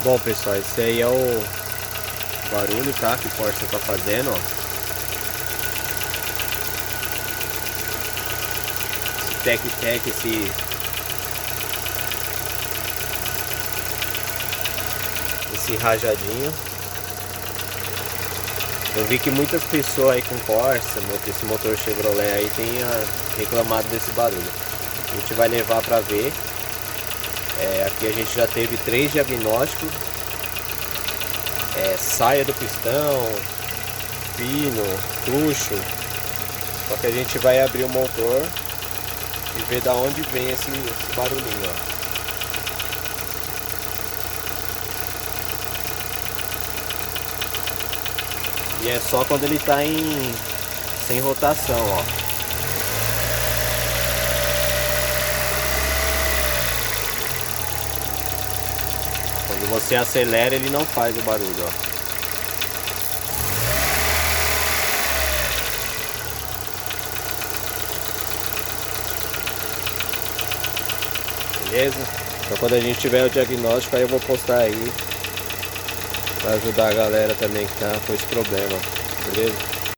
Bom, pessoal, esse aí é o barulho, tá? Que o Corsa tá fazendo, ó. Esse tec-tec, esse rajadinho. Eu vi que muitas pessoas aí com Corsa, esse motor Chevrolet aí, tem reclamado desse barulho. A gente vai levar pra ver. Aqui a gente já teve 3 diagnósticos. Saia do pistão, pino, tucho. Só que a gente vai abrir o motor e ver da onde vem esse barulhinho, ó. E é só quando ele tá sem rotação, ó. Quando você acelera, ele não faz o barulho, ó. Beleza? Então quando a gente tiver o diagnóstico, aí eu vou postar aí pra ajudar a galera também que tá com esse problema. Beleza?